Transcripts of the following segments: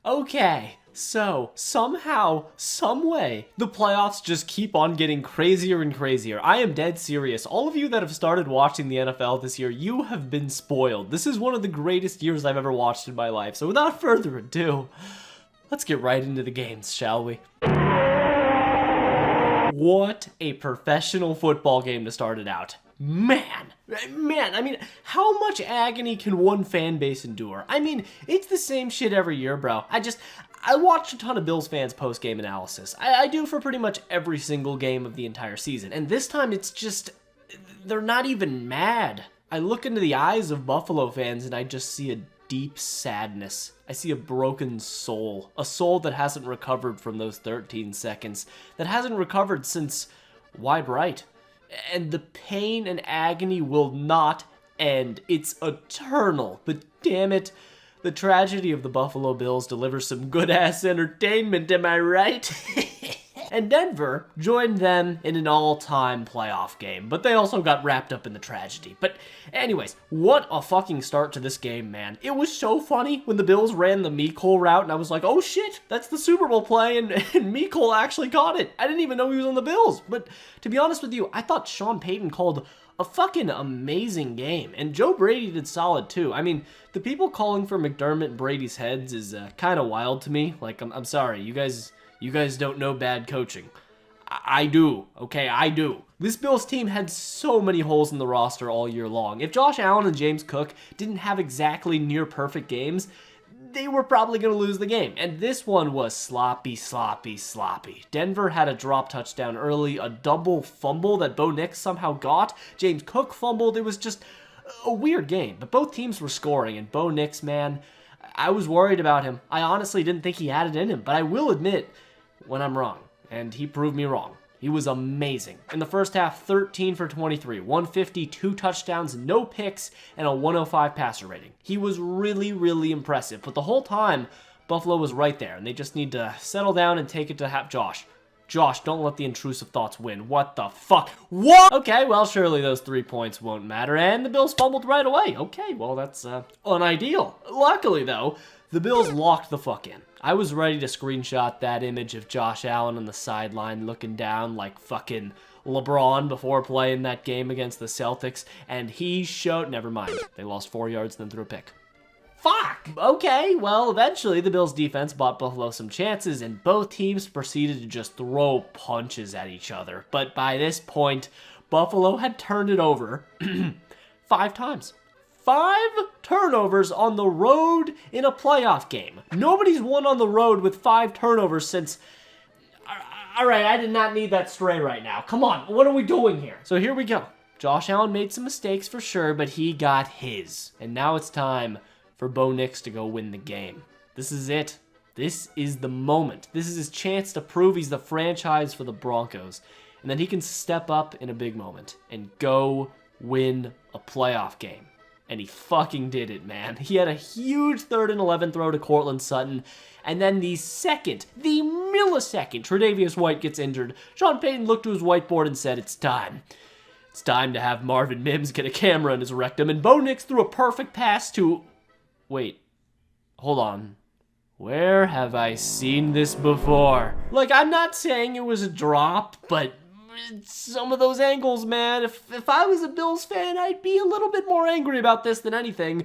Okay, so somehow, someway, the playoffs just keep on getting crazier and crazier. I am dead serious. All of you that have started watching the NFL this year, you have been spoiled. This is one of the greatest years I've ever watched in my life. So without further ado, let's get right into the games, shall we? What a professional football game to start it out. Man, I mean, how much agony can one fan base endure? I mean, it's the same shit every year, bro. I watched a ton of Bills fans post-game analysis. I do for pretty much every single game of the entire season. And this time it's just, they're not even mad. I look into the eyes of Buffalo fans and I just see a deep sadness. I see a broken soul. A soul that hasn't recovered from those 13 seconds. That hasn't recovered since wide right. And the pain and agony will not end. It's eternal. But damn it, the tragedy of the Buffalo Bills delivers some good-ass entertainment, am I right? And Denver joined them in an all-time playoff game, but they also got wrapped up in the tragedy. But anyways, what a fucking start to this game, man. It was so funny when the Bills ran the Mecole route, and I was like, oh shit, that's the Super Bowl play, and Mecole actually caught it. I didn't even know he was on the Bills. But to be honest with you, I thought Sean Payton called a fucking amazing game, and Joe Brady did solid too. I mean, the people calling for McDermott and Brady's heads is kind of wild to me. Like, I'm sorry, you guys don't know bad coaching. I do, okay, I do. This Bills team had so many holes in the roster all year long. If Josh Allen and James Cook didn't have exactly near perfect games, they were probably going to lose the game. And this one was sloppy. Denver had a drop touchdown early, a double fumble that Bo Nix somehow got. James Cook fumbled. It was just a weird game. But both teams were scoring, and Bo Nix, man, I was worried about him. I honestly didn't think he had it in him. But I will admit when I'm wrong, and he proved me wrong. He was amazing. In the first half, 13 for 23, 150, 2 touchdowns, no picks, and a 105 passer rating. He was really impressive, but the whole time, Buffalo was right there, and they just need to settle down and take it to Josh. Josh, don't let the intrusive thoughts win. What the fuck? What? Okay, well, surely those 3 points won't matter, and the Bills fumbled right away. Okay, well, that's unideal. Luckily, though, the Bills locked the fuck in. I was ready to screenshot that image of Josh Allen on the sideline looking down like fucking LeBron before playing that game against the Celtics, and he showed... Never mind. They lost 4 yards, then threw a pick. Fuck! Okay, well, eventually the Bills' defense bought Buffalo some chances, and both teams proceeded to just throw punches at each other. But by this point, Buffalo had turned it over 5 times. 5 turnovers on the road in a playoff game. Nobody's won on the road with 5 turnovers since... Alright, I did not need that stray right now. Come on, what are we doing here? So here we go. Josh Allen made some mistakes for sure, but he got his. And now it's time for Bo Nix to go win the game. This is it. This is the moment. This is his chance to prove he's the franchise for the Broncos. And then he can step up in a big moment and go win a playoff game. And he fucking did it, man. He had a huge 3rd and 11 throw to Courtland Sutton. And then the millisecond, Tre'Davious White gets injured. Sean Payton looked to his whiteboard and said, it's time. It's time to have Marvin Mims get a camera in his rectum. And Bo Nix threw a perfect pass to... Wait. Hold on. Where have I seen this before? Like, I'm not saying it was a drop, but... some of those angles, man. If I was a Bills fan, I'd be a little bit more angry about this than anything.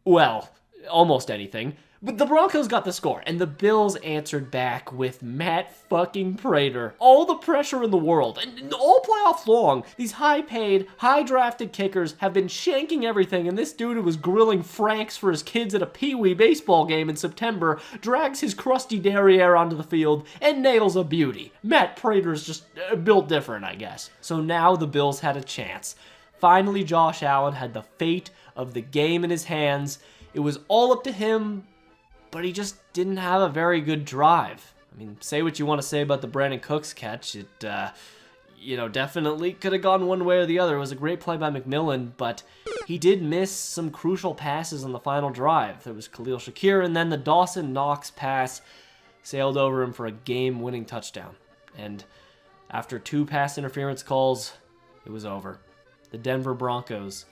Well, almost anything. But the Broncos got the score, and the Bills answered back with Matt fucking Prater. All the pressure in the world, and all playoffs long, these high-paid, high-drafted kickers have been shanking everything, and this dude who was grilling Franks for his kids at a Pee-wee baseball game in September drags his crusty derriere onto the field and nails a beauty. Matt Prater's just built different, I guess. So now the Bills had a chance. Finally, Josh Allen had the fate of the game in his hands. It was all up to him, but he just didn't have a very good drive. I mean, say what you want to say about the Brandon Cooks catch. It, definitely could have gone one way or the other. It was a great play by McMillan, but he did miss some crucial passes on the final drive. There was Khalil Shakir, and then the Dawson Knox pass sailed over him for a game-winning touchdown. And after 2 pass interference calls, it was over. The Denver Broncos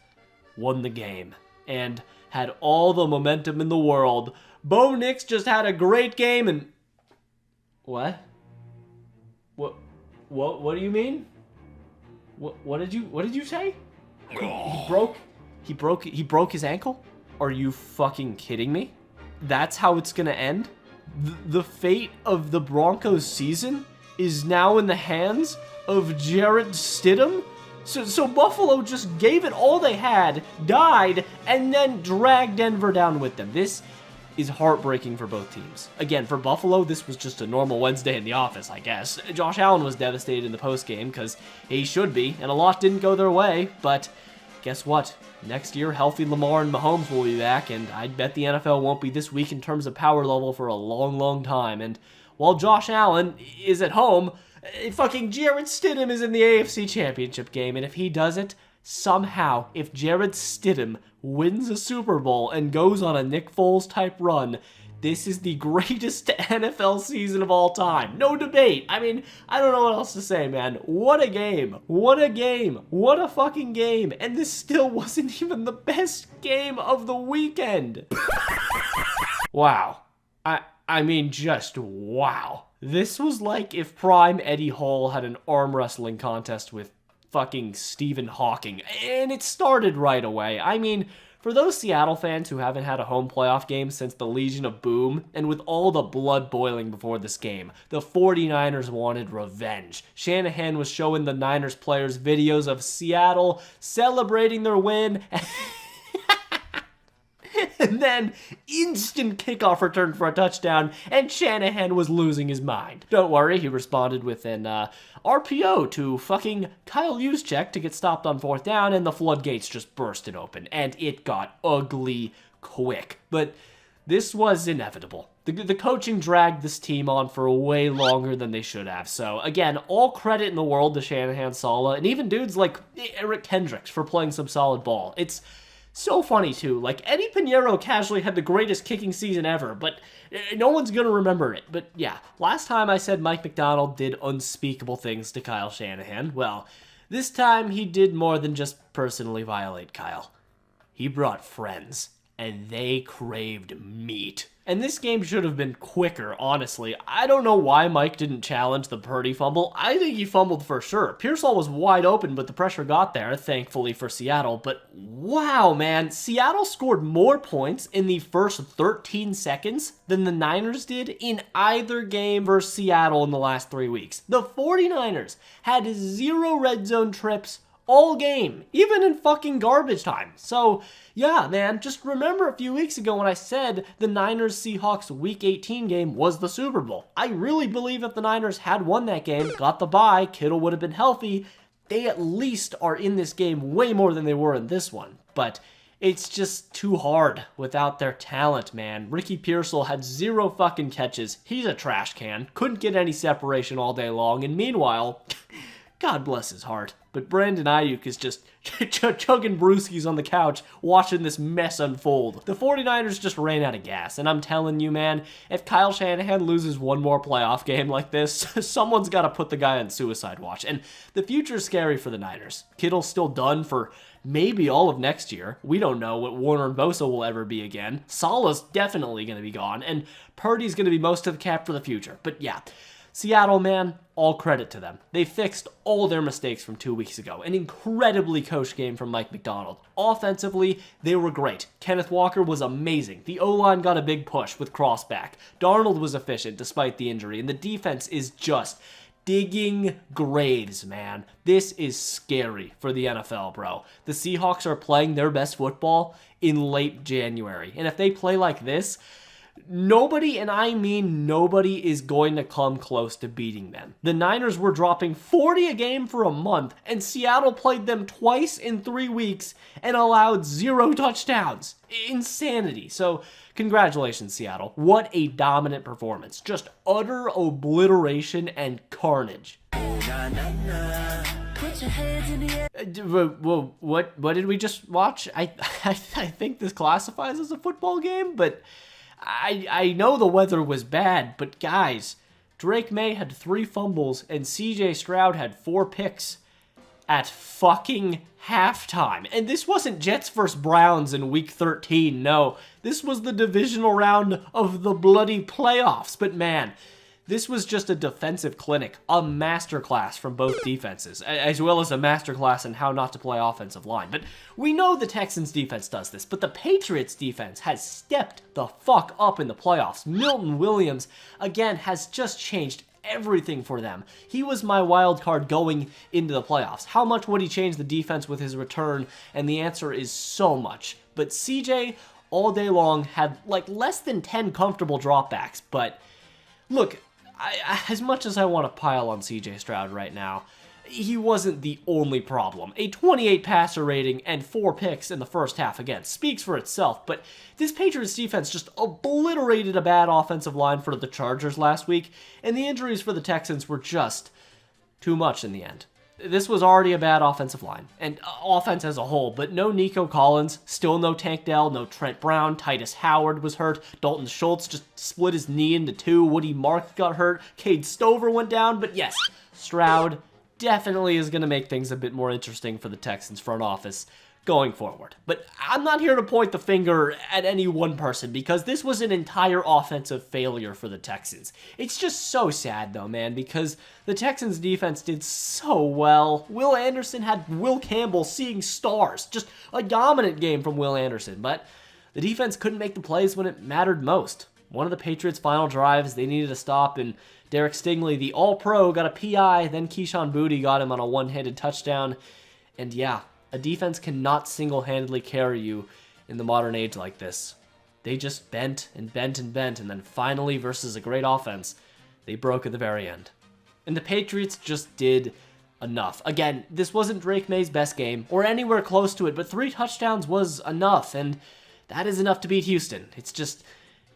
won the game and had all the momentum in the world, Bo Nix just had a great game and... What? What do you mean? What did you say? He broke his ankle? Are you fucking kidding me? That's how it's gonna end? The fate of the Broncos season is now in the hands of Jarrett Stidham? So Buffalo just gave it all they had, died, and then dragged Denver down with them. This is heartbreaking for both teams. Again, for Buffalo, this was just a normal Wednesday in the office, I guess. Josh Allen was devastated in the postgame, because he should be, and a lot didn't go their way, but guess what? Next year, healthy Lamar and Mahomes will be back, and I'd bet the NFL won't be this weak in terms of power level for a long, long time. And while Josh Allen is at home, fucking Jarrett Stidham is in the AFC Championship game, and if he does it, somehow, if Jarrett Stidham wins a Super Bowl and goes on a Nick Foles-type run, this is the greatest NFL season of all time. No debate. I mean, I don't know what else to say, man. What a game. What a game. What a fucking game. And this still wasn't even the best game of the weekend. Wow. I mean, just wow. This was like if Prime Eddie Hall had an arm wrestling contest with fucking Stephen Hawking, and it started right away. I mean, for those Seattle fans who haven't had a home playoff game since the Legion of Boom, and with all the blood boiling before this game, the 49ers wanted revenge. Shanahan was showing the Niners players videos of Seattle celebrating their win, and then instant kickoff return for a touchdown, and Shanahan was losing his mind. Don't worry, he responded with an RPO to fucking Kyle Juszczyk to get stopped on 4th down, and the floodgates just bursted open, and it got ugly quick. But this was inevitable. The coaching dragged this team on for way longer than they should have. So, again, all credit in the world to Shanahan, Saleh, and even dudes like Eric Kendricks for playing some solid ball. It's so funny, too. Like, Eddie Pinheiro casually had the greatest kicking season ever, but no one's gonna remember it. But yeah, last time I said Mike Macdonald did unspeakable things to Kyle Shanahan. Well, this time he did more than just personally violate Kyle. He brought friends, and they craved meat. And this game should have been quicker, honestly. I don't know why Mike didn't challenge the Purdy fumble. I think he fumbled for sure. Pearsall was wide open, but the pressure got there, thankfully for Seattle. But wow, man, Seattle scored more points in the first 13 seconds than the Niners did in either game versus Seattle in the last 3 weeks. The 49ers had 0 red zone trips all game, even in fucking garbage time. So, yeah, man, just remember a few weeks ago when I said the Niners-Seahawks Week 18 game was the Super Bowl. I really believe if the Niners had won that game, got the bye, Kittle would have been healthy, they at least are in this game way more than they were in this one. But it's just too hard without their talent, man. Ricky Pearsall had 0 fucking catches. He's a trash can. Couldn't get any separation all day long. And meanwhile, God bless his heart, but Brandon Ayuk is just chugging brewskis on the couch watching this mess unfold. The 49ers just ran out of gas, and I'm telling you, man, if Kyle Shanahan loses one more playoff game like this, someone's got to put the guy on suicide watch. And the future's scary for the Niners. Kittle's still done for maybe all of next year. We don't know what Warner and Bosa will ever be again. Saleh's definitely going to be gone, and Purdy's going to be most of the cap for the future. But yeah, Seattle, man, all credit to them. They fixed all their mistakes from 2 weeks ago. An incredibly coached game from Mike Macdonald. Offensively, they were great. Kenneth Walker was amazing. The O-line got a big push with Crossback. Darnold was efficient despite the injury, and the defense is just digging graves, man. This is scary for the NFL, bro. The Seahawks are playing their best football in late January, and if they play like this, nobody, and I mean nobody, is going to come close to beating them. The Niners were dropping 40 a game for a month, and Seattle played them twice in 3 weeks and allowed 0 touchdowns. Insanity. So, congratulations, Seattle. What a dominant performance. Just utter obliteration and carnage. Whoa, what did we just watch? I think this classifies as a football game, but I know the weather was bad, but guys, Drake May had 3 fumbles and CJ Stroud had 4 picks. at fucking halftime. And this wasn't Jets vs. Browns in week 13, no. This was the divisional round of the bloody playoffs. But man, this was just a defensive clinic, a masterclass from both defenses, as well as a masterclass in how not to play offensive line. But we know the Texans defense does this, but the Patriots defense has stepped the fuck up in the playoffs. Milton Williams, again, has just changed everything for them. He was my wild card going into the playoffs. How much would he change the defense with his return? And the answer is so much. But CJ, all day long, had like less than 10 comfortable dropbacks, but look, as much as I want to pile on CJ Stroud right now, he wasn't the only problem. A 28 passer rating and 4 picks in the first half, again, speaks for itself, but this Patriots defense just obliterated a bad offensive line for the Chargers last week, and the injuries for the Texans were just too much in the end. This was already a bad offensive line, and offense as a whole, but no Nico Collins, still no Tank Dell, no Trent Brown, Titus Howard was hurt, Dalton Schultz just split his knee into 2, Woody Mark got hurt, Cade Stover went down, but yes, Stroud definitely is going to make things a bit more interesting for the Texans front office going forward. But I'm not here to point the finger at any one person, because this was an entire offensive failure for the Texans. It's just so sad though, man, because the Texans defense did so well. Will Anderson had Will Campbell seeing stars. Just a dominant game from Will Anderson, but the defense couldn't make the plays when it mattered most. One of the Patriots' final drives, they needed a stop, and Derek Stingley, the all-pro, got a PI, then Keyshawn Boutte got him on a one-handed touchdown, and yeah, a defense cannot single-handedly carry you in the modern age like this. They just bent and bent and bent, and then finally, versus a great offense, they broke at the very end. And the Patriots just did enough. Again, this wasn't Drake May's best game, or anywhere close to it, but 3 touchdowns was enough, and that is enough to beat Houston. It's just,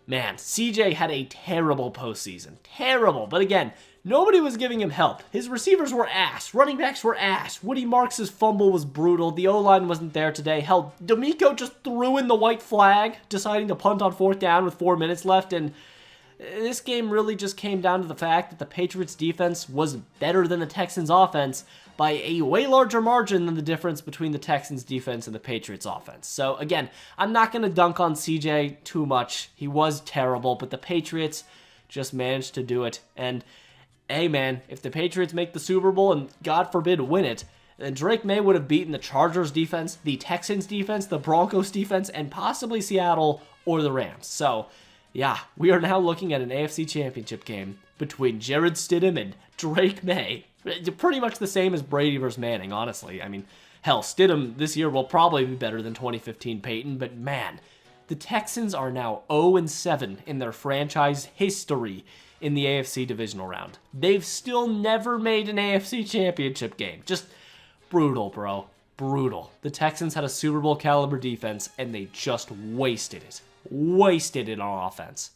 man, CJ had a terrible postseason. Terrible, but again, nobody was giving him help. His receivers were ass. Running backs were ass. Woody Marks' fumble was brutal. The O-line wasn't there today. Hell, D'Amico just threw in the white flag, deciding to punt on 4th down with 4 minutes left, and this game really just came down to the fact that the Patriots defense was better than the Texans offense by a way larger margin than the difference between the Texans defense and the Patriots offense. So again, I'm not going to dunk on CJ too much. He was terrible, but the Patriots just managed to do it. And hey man, if the Patriots make the Super Bowl and God forbid win it, then Drake May would have beaten the Chargers defense, the Texans defense, the Broncos defense, and possibly Seattle or the Rams. So yeah, we are now looking at an AFC Championship game between Jared Stidham and Drake May. Pretty much the same as Brady versus Manning, honestly. I mean, hell, Stidham this year will probably be better than 2015 Peyton, but man, the Texans are now 0-7 in their franchise history in the AFC Divisional round. They've still never made an AFC Championship game. Just brutal, bro. Brutal. The Texans had a Super Bowl caliber defense, and they just wasted it. Wasted it on offense.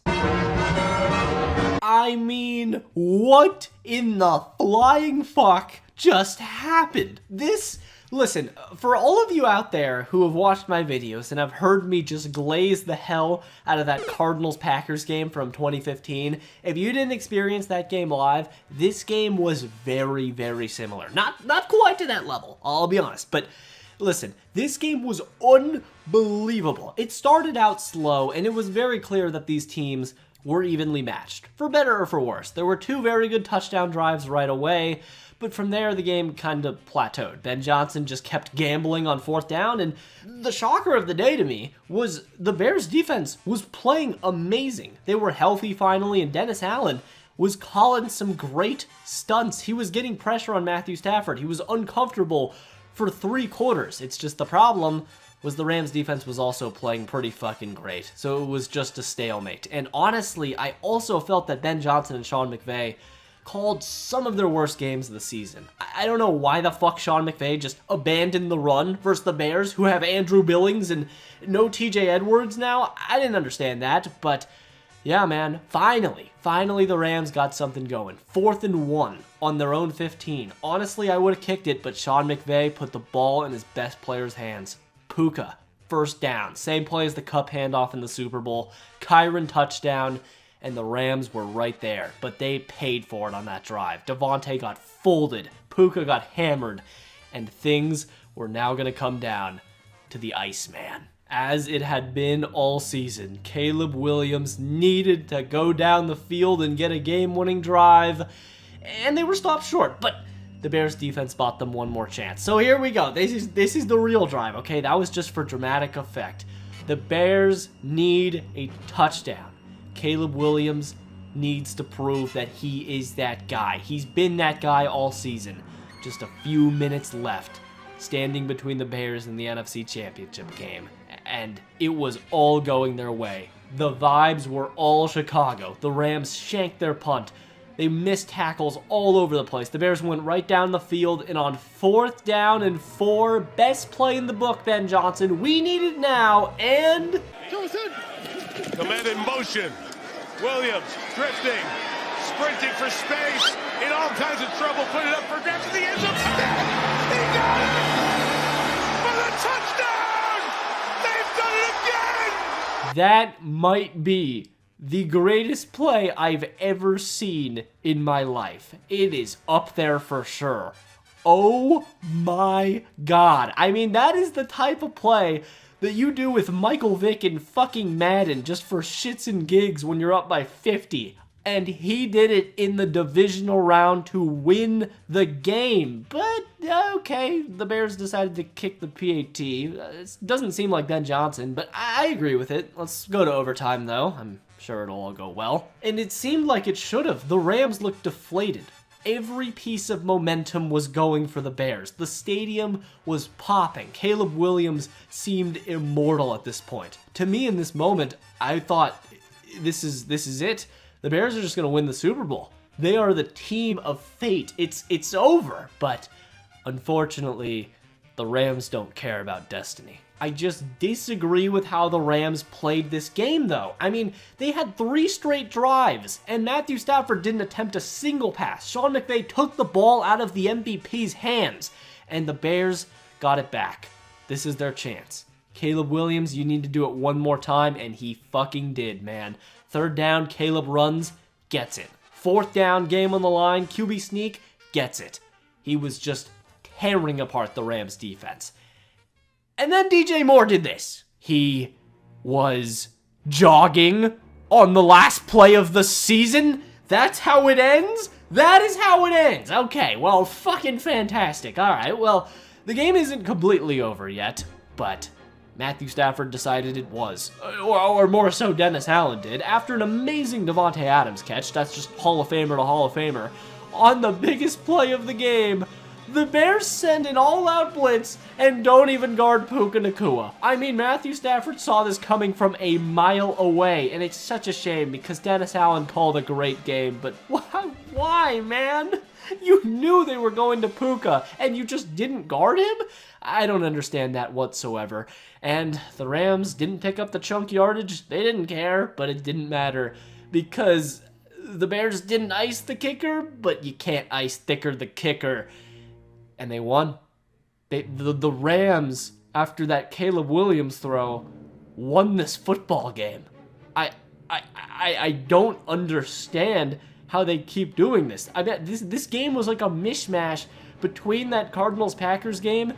I mean, what in the flying fuck just happened? Listen, for all of you out there who have watched my videos and have heard me just glaze the hell out of that Cardinals-Packers game from 2015, if you didn't experience that game live, this game was very, very similar. Not quite to that level, I'll be honest, but listen, this game was unbelievable. It started out slow, and it was very clear that these teams were evenly matched, for better or for worse. There were 2 very good touchdown drives right away, but from there, the game kind of plateaued. Ben Johnson just kept gambling on 4th down, and the shocker of the day to me was the Bears' defense was playing amazing. They were healthy finally, and Dennis Allen was calling some great stunts. He was getting pressure on Matthew Stafford. He was uncomfortable for 3 quarters. It's just the problem was the Rams defense was also playing pretty fucking great. So it was just a stalemate. And honestly, I also felt that Ben Johnson and Sean McVay called some of their worst games of the season. I don't know why the fuck Sean McVay just abandoned the run versus the Bears, who have Andrew Billings and no TJ Edwards now. I didn't understand that, but yeah, man, finally the Rams got something going. 4th and 1 on their own 15. Honestly, I would have kicked it, but Sean McVay put the ball in his best player's hands. Puka, 1st down. Same play as the Cup handoff in the Super Bowl. Kyron touchdown, and the Rams were right there, but they paid for it on that drive. Devontae got folded. Puka got hammered, and things were now going to come down to the Iceman. As it had been all season, Caleb Williams needed to go down the field and get a game-winning drive, and they were stopped short, but the Bears defense bought them one more chance. So here we go. This is the real drive, okay? That was just for dramatic effect. The Bears need a touchdown. Caleb Williams needs to prove that he is that guy. He's been that guy all season. Just a few minutes left, standing between the Bears and the NFC Championship game. And it was all going their way. The vibes were all Chicago. The Rams shanked their punt. They missed tackles all over the place. The Bears went right down the field, and on 4th down and 4, best play in the book, Ben Johnson. We need it now, and... Command in motion. Williams drifting, sprinting for space, in all kinds of trouble, put it up for grabs in the end zone. He got it! For the touchdown! They've done it again! That might be the greatest play I've ever seen in my life. It is up there for sure. Oh my God. I mean, that is the type of play that you do with Michael Vick in fucking Madden just for shits and gigs when you're up by 50. And he did it in the divisional round to win the game. But, okay, the Bears decided to kick the PAT. It doesn't seem like Ben Johnson, but I agree with it. Let's go to overtime, though. I'm sure it'll all go well. And it seemed like it should have. The Rams looked deflated. Every piece of momentum was going for the Bears. The stadium was popping. Caleb Williams seemed immortal at this point. To me, in this moment, I thought, this is it. The Bears are just going to win the Super Bowl. They are the team of fate. It's over. But unfortunately, the Rams don't care about destiny. I just disagree with how the Rams played this game, though. I mean, they had 3 straight drives, and Matthew Stafford didn't attempt a single pass. Sean McVay took the ball out of the MVP's hands, and the Bears got it back. This is their chance. Caleb Williams, you need to do it one more time, and he fucking did, man. 3rd down, Caleb runs, gets it. 4th down, game on the line, QB sneak, gets it. He was just tearing apart the Rams defense. And then DJ Moore did this. He was jogging on the last play of the season. That's how it ends? That is how it ends. Okay, well, fucking fantastic. All right, well, the game isn't completely over yet, but Matthew Stafford decided it was. Or more so, Dennis Allen did. After an amazing Devontae Adams catch, that's just Hall of Famer to Hall of Famer, on the biggest play of the game, the Bears send an all-out blitz and don't even guard Puka Nacua. I mean, Matthew Stafford saw this coming from a mile away, and it's such a shame because Dennis Allen called a great game, but why, man? You knew they were going to Puka, and you just didn't guard him? I don't understand that whatsoever. And the Rams didn't pick up the chunk yardage. They didn't care, but it didn't matter because the Bears didn't ice the kicker, but you can't ice thicker the kicker. And they won. The Rams, after that Caleb Williams throw, won this football game. I don't understand how they keep doing this. I bet this game was like a mishmash between that Cardinals-Packers game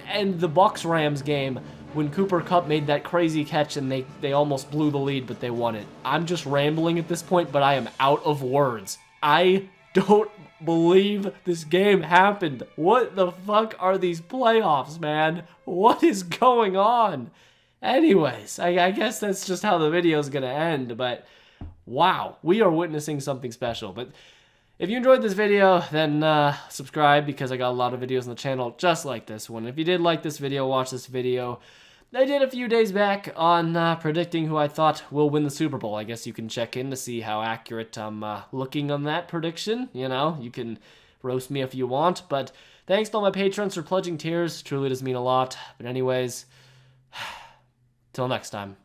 and the Bucs-Rams game when Cooper Kupp made that crazy catch and they almost blew the lead, but they won it. I'm just rambling at this point, but I am out of words. I don't believe this game happened. What the fuck are these playoffs, man? What is going on? Anyways, I guess that's just how the video is going to end, but wow, we are witnessing something special. But if you enjoyed this video, then subscribe because I got a lot of videos on the channel just like this one. If you did like this video, watch this video I did a few days back on predicting who I thought will win the Super Bowl. I guess you can check in to see how accurate I'm looking on that prediction. You know, you can roast me if you want. But thanks to all my patrons for pledging tiers. Truly does mean a lot. But anyways, till next time.